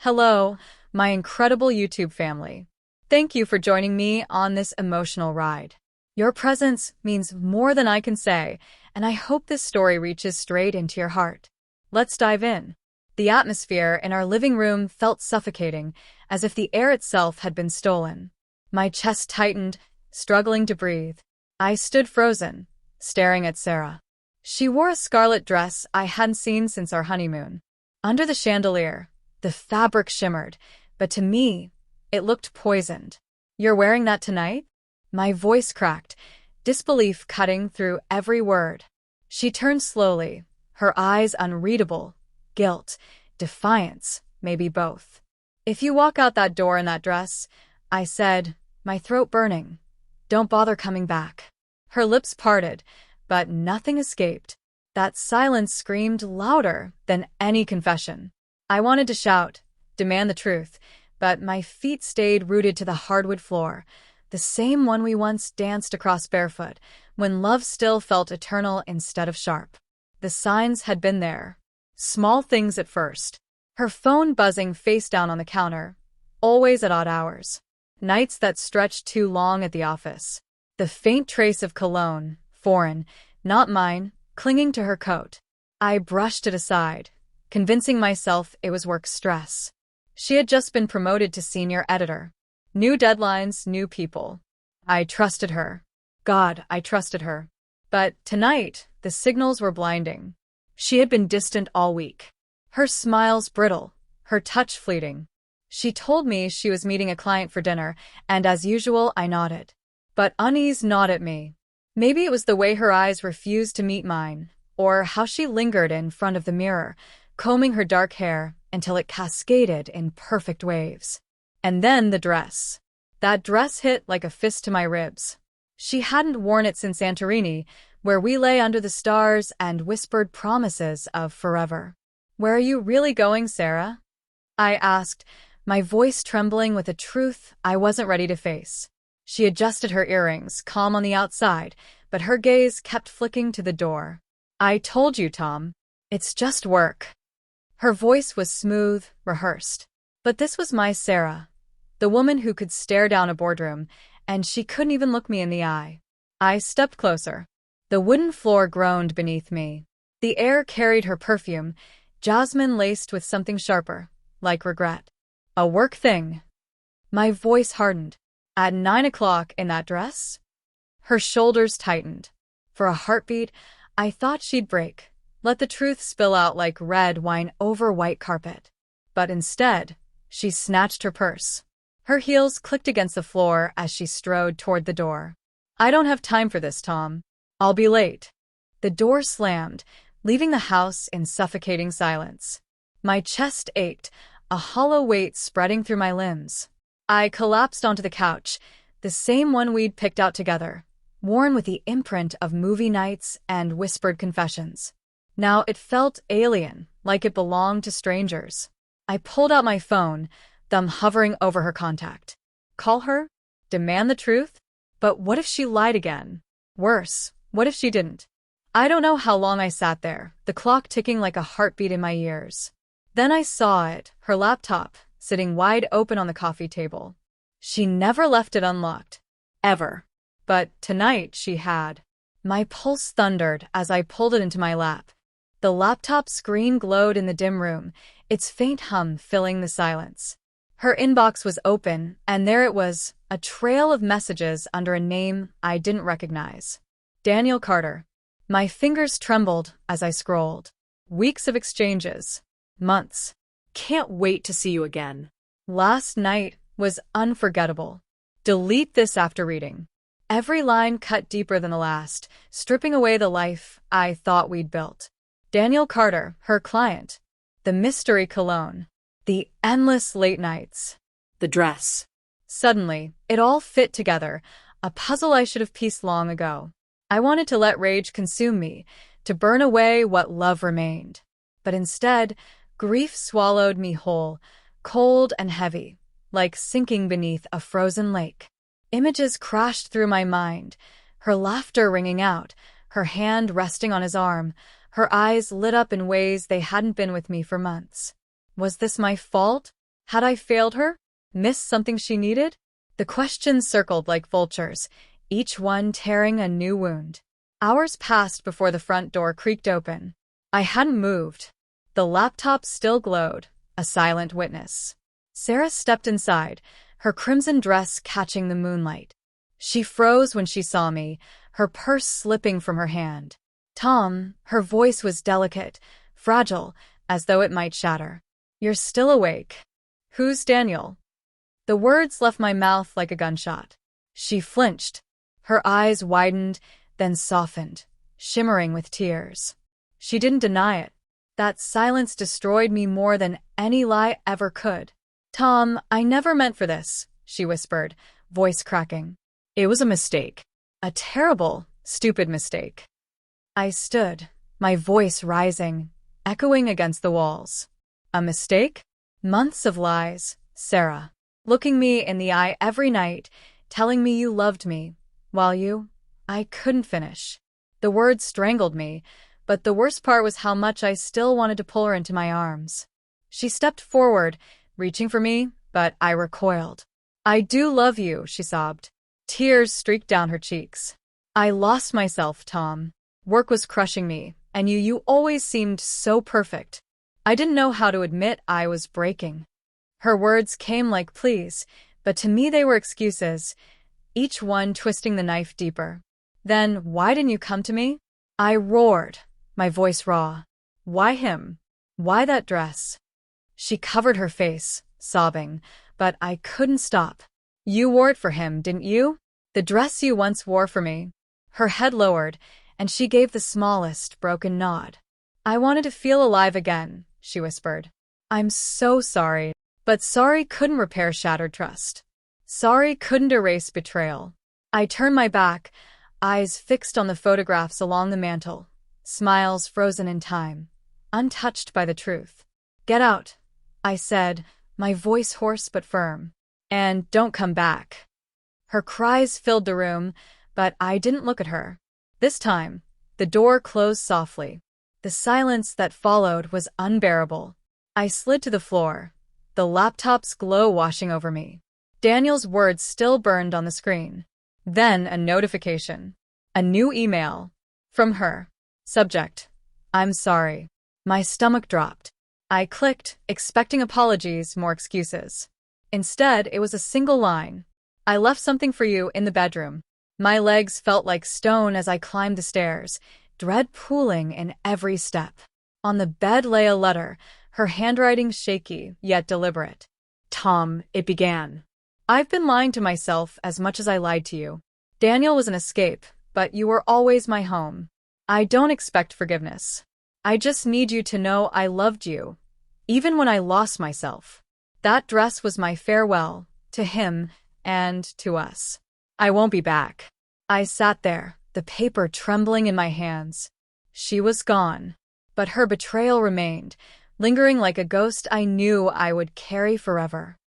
Hello, my incredible YouTube family. Thank you for joining me on this emotional ride. Your presence means more than I can say, and I hope this story reaches straight into your heart. Let's dive in. The atmosphere in our living room felt suffocating, as if the air itself had been stolen. My chest tightened, struggling to breathe. I stood frozen, staring at Sarah. She wore a scarlet dress I hadn't seen since our honeymoon. Under the chandelier, the fabric shimmered, but to me, it looked poisoned. "You're wearing that tonight?" My voice cracked, disbelief cutting through every word. She turned slowly, her eyes unreadable. Guilt, defiance, maybe both. "If you walk out that door in that dress," I said, my throat burning, "don't bother coming back." Her lips parted, but nothing escaped. That silence screamed louder than any confession. I wanted to shout, demand the truth, but my feet stayed rooted to the hardwood floor, the same one we once danced across barefoot, when love still felt eternal instead of sharp. The signs had been there. Small things at first. Her phone buzzing face down on the counter, always at odd hours. Nights that stretched too long at the office. The faint trace of cologne, foreign, not mine, clinging to her coat. I brushed it aside, convincing myself it was work stress. She had just been promoted to senior editor. New deadlines, new people. I trusted her. God, I trusted her. But tonight, the signals were blinding. She had been distant all week. Her smiles brittle, her touch fleeting. She told me she was meeting a client for dinner, and as usual, I nodded. But unease gnawed at me. Maybe it was the way her eyes refused to meet mine, or how she lingered in front of the mirror, combing her dark hair until it cascaded in perfect waves. And then the dress. That dress hit like a fist to my ribs. She hadn't worn it since Santorini, where we lay under the stars and whispered promises of forever. "Where are you really going, Sarah?" I asked, my voice trembling with a truth I wasn't ready to face. She adjusted her earrings, calm on the outside, but her gaze kept flicking to the door. "I told you, Tom. It's just work." Her voice was smooth, rehearsed. But this was my Sarah, the woman who could stare down a boardroom, and she couldn't even look me in the eye. I stepped closer. The wooden floor groaned beneath me. The air carried her perfume, jasmine laced with something sharper, like regret. "A work thing." My voice hardened. "At 9 o'clock in that dress?" Her shoulders tightened. For a heartbeat, I thought she'd break, let the truth spill out like red wine over white carpet. But instead, she snatched her purse. Her heels clicked against the floor as she strode toward the door. "I don't have time for this, Tom. I'll be late." The door slammed, leaving the house in suffocating silence. My chest ached, a hollow weight spreading through my limbs. I collapsed onto the couch, the same one we'd picked out together, worn with the imprint of movie nights and whispered confessions. Now it felt alien, like it belonged to strangers. I pulled out my phone, thumb hovering over her contact. Call her? Demand the truth? But what if she lied again? Worse, what if she didn't? I don't know how long I sat there, the clock ticking like a heartbeat in my ears. Then I saw it, her laptop, sitting wide open on the coffee table. She never left it unlocked. Ever. But tonight she had. My pulse thundered as I pulled it into my lap. The laptop screen glowed in the dim room, its faint hum filling the silence. Her inbox was open, and there it was, a trail of messages under a name I didn't recognize. Daniel Carter. My fingers trembled as I scrolled. Weeks of exchanges. Months. "Can't wait to see you again." Last night was unforgettable. Delete this after reading. Every line cut deeper than the last, stripping away the life I thought we'd built. Daniel Carter, her client. The mystery cologne. The endless late nights. The dress. Suddenly, it all fit together, a puzzle I should have pieced long ago. I wanted to let rage consume me, to burn away what love remained. But instead, grief swallowed me whole, cold and heavy, like sinking beneath a frozen lake. Images crashed through my mind, her laughter ringing out, her hand resting on his arm, her eyes lit up in ways they hadn't been with me for months. Was this my fault? Had I failed her? Missed something she needed? The questions circled like vultures, each one tearing a new wound. Hours passed before the front door creaked open. I hadn't moved. The laptop still glowed, a silent witness. Sarah stepped inside, her crimson dress catching the moonlight. She froze when she saw me, her purse slipping from her hand. "Tom," her voice was delicate, fragile, as though it might shatter. "You're still awake." "Who's Daniel?" The words left my mouth like a gunshot. She flinched. Her eyes widened, then softened, shimmering with tears. She didn't deny it. That silence destroyed me more than any lie ever could. "Tom, I never meant for this," she whispered, voice cracking. "It was a mistake. A terrible, stupid mistake." I stood, my voice rising, echoing against the walls. A mistake? Months of lies, Sarah. Looking me in the eye every night, telling me you loved me, while I couldn't finish. The words strangled me, but the worst part was how much I still wanted to pull her into my arms. She stepped forward, reaching for me, but I recoiled. "I do love you," she sobbed. Tears streaked down her cheeks. "I lost myself, Tom. Work was crushing me, and you always seemed so perfect. I didn't know how to admit I was breaking." Her words came like pleas, but to me they were excuses, each one twisting the knife deeper. "Then why didn't you come to me?" I roared, my voice raw. "Why him? Why that dress?" She covered her face, sobbing, but I couldn't stop. "You wore it for him, didn't you? The dress you once wore for me." Her head lowered, and she gave the smallest, broken nod. "I wanted to feel alive again," she whispered. "I'm so sorry." But sorry couldn't repair shattered trust. Sorry couldn't erase betrayal. I turned my back, eyes fixed on the photographs along the mantel, smiles frozen in time, untouched by the truth. "Get out," I said, my voice hoarse but firm. "And don't come back." Her cries filled the room, but I didn't look at her. This time, the door closed softly. The silence that followed was unbearable. I slid to the floor, the laptop's glow washing over me. Daniel's words still burned on the screen. Then a notification. A new email. From her. Subject: "I'm sorry." My stomach dropped. I clicked, expecting apologies, more excuses. Instead, it was a single line. "I left something for you in the bedroom." My legs felt like stone as I climbed the stairs, dread pooling in every step. On the bed lay a letter, her handwriting shaky, yet deliberate. "Tom," it began. "I've been lying to myself as much as I lied to you. Daniel was an escape, but you were always my home. I don't expect forgiveness. I just need you to know I loved you, even when I lost myself. That dress was my farewell, to him, and to us. I won't be back." I sat there, the paper trembling in my hands. She was gone, but her betrayal remained, lingering like a ghost I knew I would carry forever.